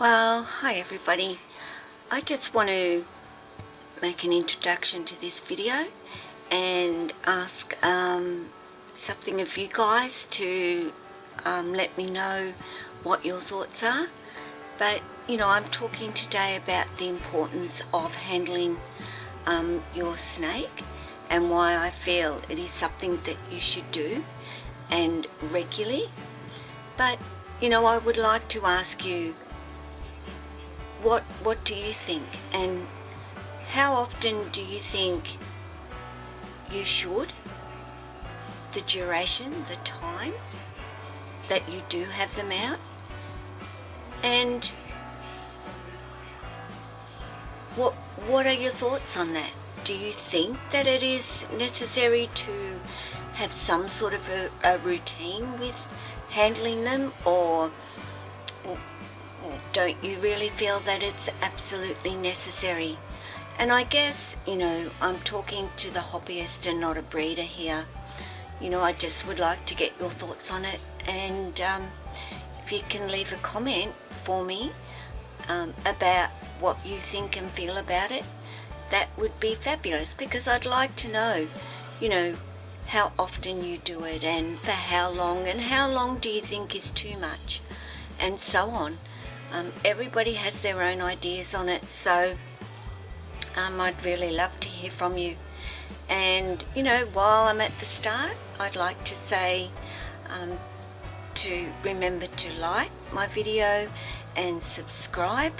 Well, hi everybody. I just want to make an introduction to this video and ask something of you guys to let me know what your thoughts are. But, I'm talking today about the importance of handling your snake and why I feel it is something that you should do and regularly. But, I would like to ask you, what do you think, and how often do you think you should? The duration, the time that you do have them out, and what are your thoughts on that? Do you think that it is necessary to have some sort of a routine with handling them, or don't you really feel that it's absolutely necessary? And I guess, I'm talking to the hobbyist and not a breeder here. I just would like to get your thoughts on it, and if you can leave a comment for me about what you think and feel about it, that would be fabulous, because I'd like to know, how often you do it and for how long, and how long do you think is too much, and so on. Everybody has their own ideas on it, so I'd really love to hear from you. And while I'm at the start, I'd like to say to remember to like my video and subscribe,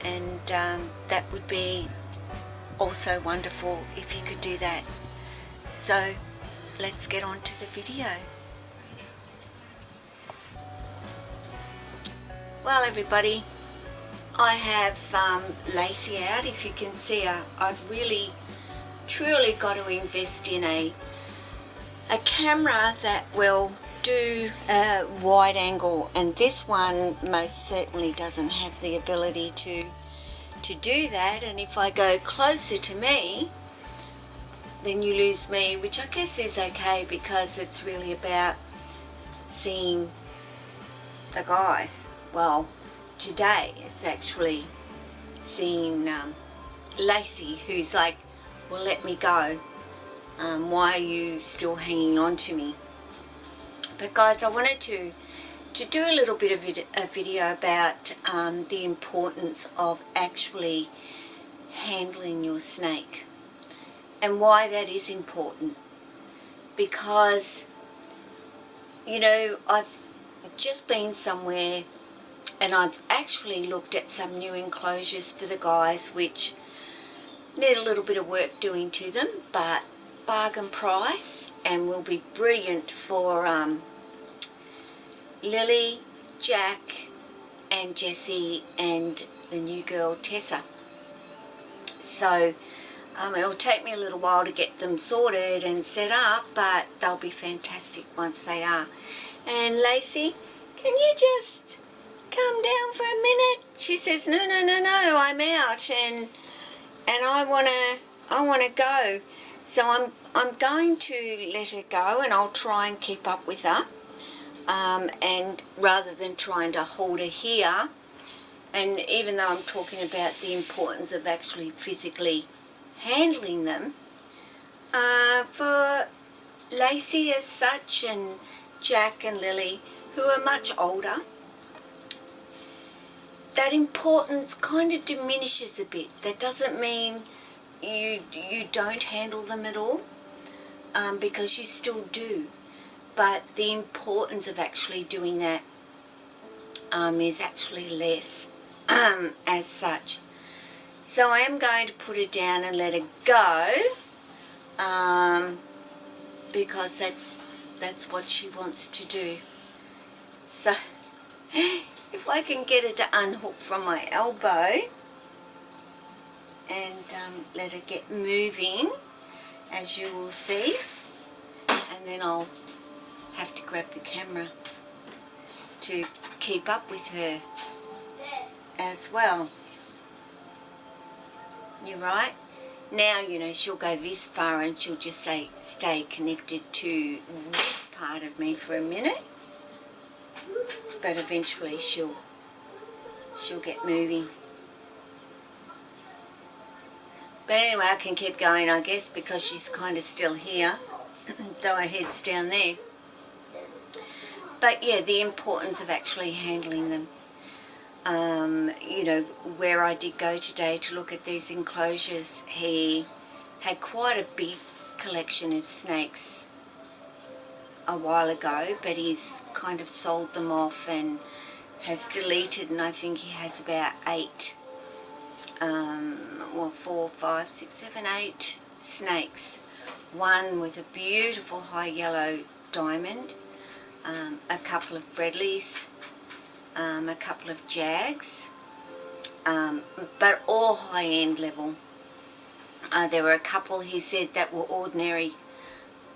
and that would be also wonderful if you could do that. So let's get on to the video. Well, everybody, I have Lacy out. If you can see her, I've really truly got to invest in a camera that will do a wide angle, and this one most certainly doesn't have the ability to do that. And if I go closer to me, then you lose me, which I guess is okay, because it's really about seeing the guys. Well, today it's actually seeing Lacy, who's like, well, let me go. Why are you still hanging on to me? But guys, I wanted to do a little bit of a video about the importance of actually handling your snake, and why that is important. Because, I've just been somewhere and I've actually looked at some new enclosures for the guys, which need a little bit of work doing to them, but bargain price, and will be brilliant for Lily, Jack and Jessie and the new girl Tessa. So it'll take me a little while to get them sorted and set up, but they'll be fantastic once they are. And Lacy, can you just come down for a minute? She says, no, I'm out, and I wanna go. So I'm going to let her go, and I'll try and keep up with her. And rather than trying to hold her here, and even though I'm talking about the importance of actually physically handling them, for Lacy as such, and Jack and Lily, who are much older, that importance kind of diminishes a bit. That doesn't mean you don't handle them at all, because you still do. But the importance of actually doing that is actually less as such. So I am going to put her down and let her go, because that's what she wants to do. So if I can get her to unhook from my elbow and let her get moving, as you will see, and then I'll have to grab the camera to keep up with her as well. You're right. Now, she'll go this far and she'll just stay connected to this part of me for a minute, but eventually she'll she'll get moving. But anyway, I can keep going, I guess, because she's kind of still here, though her head's down there. But yeah, the importance of actually handling them. You know, where I did go today to look at these enclosures, he had quite a big collection of snakes a while ago, but he's kind of sold them off and has deleted, and I think he has about 8, well, 4, 5, 6, 7, 8 snakes. One was a beautiful high yellow diamond, a couple of Bredleys, a couple of Jags, but all high-end level. There were a couple, he said, that were ordinary.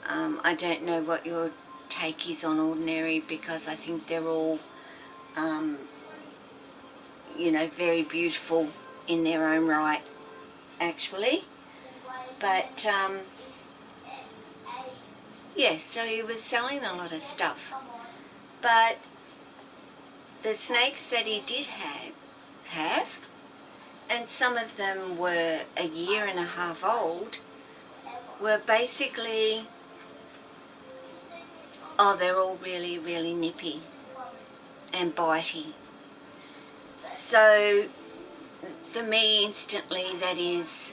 I don't know what your take is on ordinary, because I think they're all, you know, very beautiful in their own right, actually. But, yeah, so he was selling a lot of stuff. But the snakes that he did have, and some of them were 1.5 years old, were basically, oh, they're all really, really nippy and bitey. So for me, instantly, that is,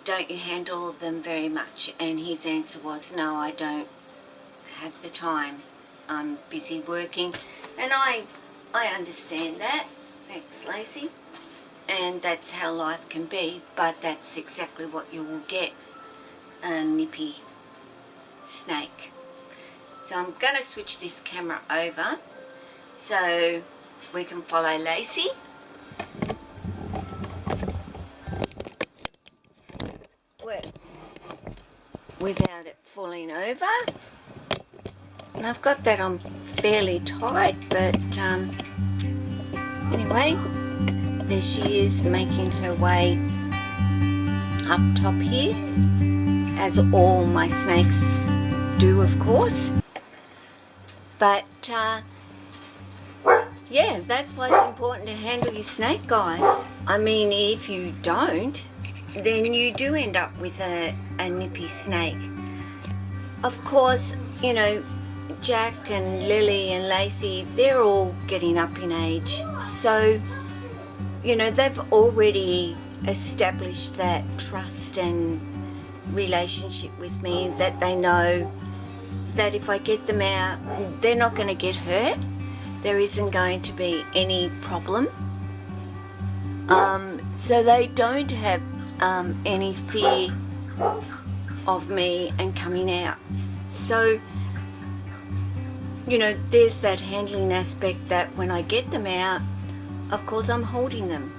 don't you handle them very much? And his answer was, no, I don't have the time. I'm busy working. And I understand that. Thanks, Lacy. And that's how life can be, but that's exactly what you will get, a nippy snake. So I'm going to switch this camera over so we can follow Lacy. Without it falling over. And I've got that on fairly tight, but anyway, there she is making her way up top here, as all my snakes do, of course. But yeah, that's why it's important to handle your snake, guys. I mean, if you don't, then you do end up with a nippy snake. Of course, you know, Jack and Lily and Lacy, they're all getting up in age. So, you know, they've already established that trust and relationship with me, that they know that if I get them out, they're not going to get hurt. There isn't going to be any problem. So they don't have any fear of me and coming out. So, you know, there's that handling aspect, that when I get them out, of course I'm holding them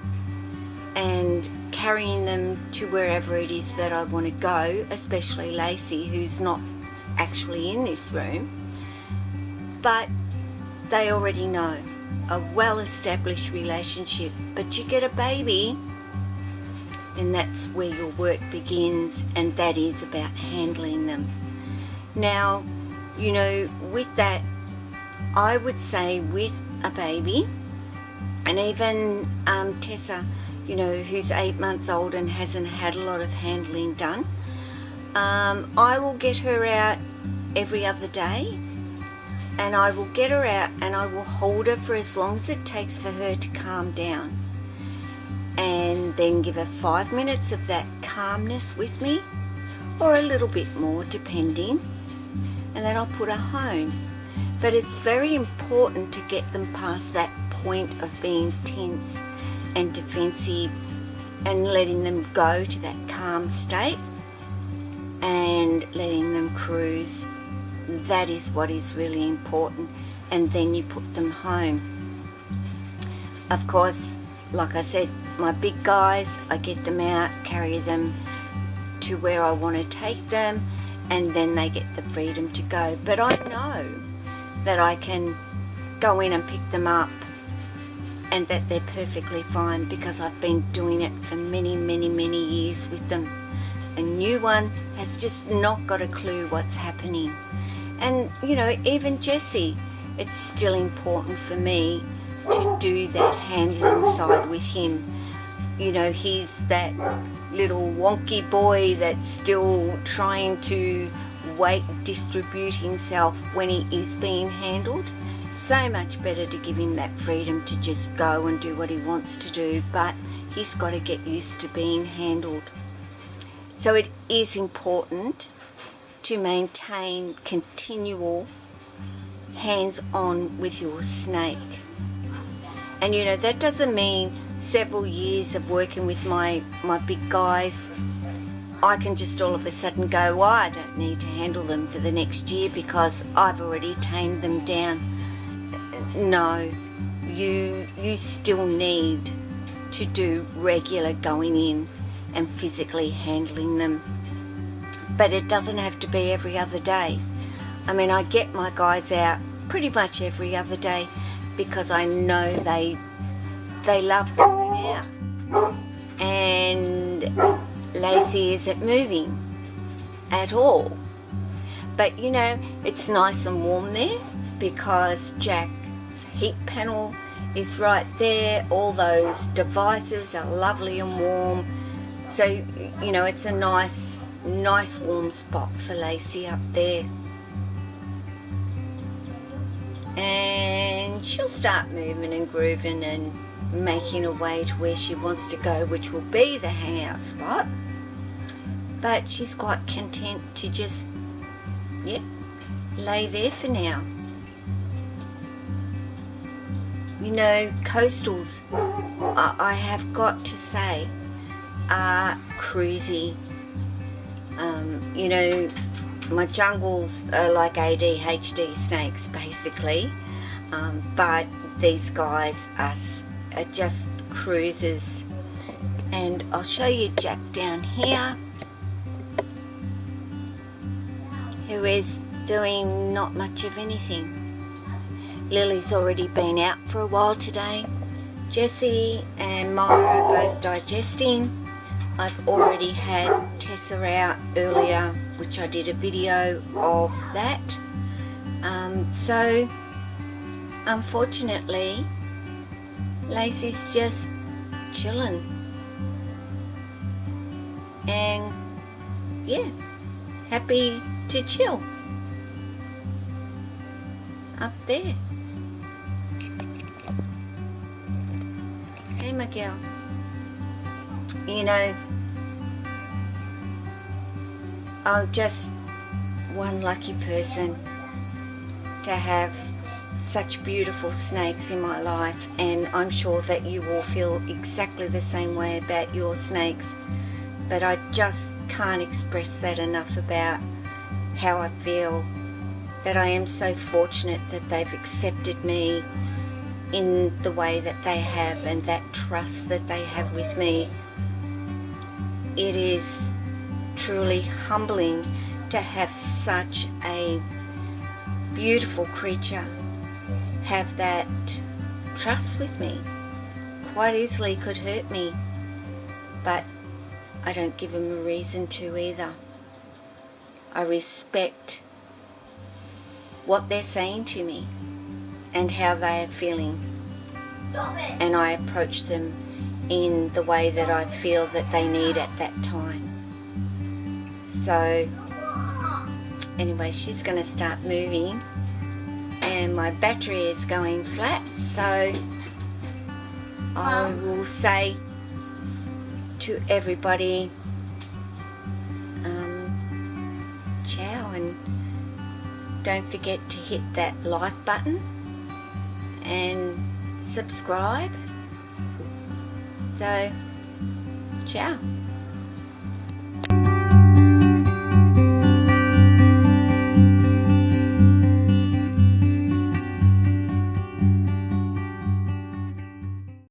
and carrying them to wherever it is that I want to go, especially Lacy, who's not actually in this room. But they already know, a well-established relationship. But you get a baby, and that's where your work begins, and that is about handling them. Now, you know, with that, I would say with a baby, and even Tessa, you know, who's 8 months old and hasn't had a lot of handling done, I will get her out every other day, and I will get her out and I will hold her for as long as it takes for her to calm down, and then give her 5 minutes of that calmness with me, or a little bit more depending, and then I'll put her home. But it's very important to get them past that point of being tense and defensive, and letting them go to that calm state and letting them cruise. That is what is really important. And then you put them home. Of course, like I said, my big guys, I get them out, carry them to where I want to take them, and then they get the freedom to go. But I know that I can go in and pick them up, and that they're perfectly fine, because I've been doing it for many, many, many years with them. A new one has just not got a clue what's happening. And, you know, even Jessie, it's still important for me to do that handling side with him. You know, he's that little wonky boy that's still trying to weight distribute himself when he is being handled. So much better to give him that freedom to just go and do what he wants to do, but he's got to get used to being handled. So it is important to maintain continual hands-on with your snake. And you know, that doesn't mean several years of working with my big guys, I can just all of a sudden go, well, I don't need to handle them for the next year because I've already tamed them down. No, you still need to do regular going in and physically handling them. But it doesn't have to be every other day. I mean, I get my guys out pretty much every other day because I know they love going out. And Lacy isn't moving at all. But you know, it's nice and warm there because Jack's heat panel is right there. All those devices are lovely and warm. So, you know, it's a nice warm spot for Lacy up there. And she'll start moving and grooving and making her way to where she wants to go, which will be the hangout spot. But she's quite content to just, lay there for now. You know, coastals, I have got to say, are cruisy. You know, my jungles are like ADHD snakes basically, but these guys are just cruisers. And I'll show you Jack down here, who is doing not much of anything. Lily's already been out for a while today. Jessie and Myra are both digesting. I've already had Tessa out earlier, which I did a video of that. So unfortunately, Lacy's just chilling. And yeah, happy to chill up there. Hey, my girl. You know, I'm just one lucky person to have such beautiful snakes in my life, and I'm sure that you all feel exactly the same way about your snakes, but I just can't express that enough about how I feel, that I am so fortunate that they've accepted me in the way that they have and that trust that they have with me. It is truly humbling to have such a beautiful creature have that trust with me. Quite easily could hurt me, but I don't give him a reason to either. I respect what they're saying to me and how they are feeling, and I approach them in the way that I feel that they need at that time. So anyway, she's going to start moving and my battery is going flat, so I will say to everybody, ciao, and don't forget to hit that like button and subscribe. So, ciao.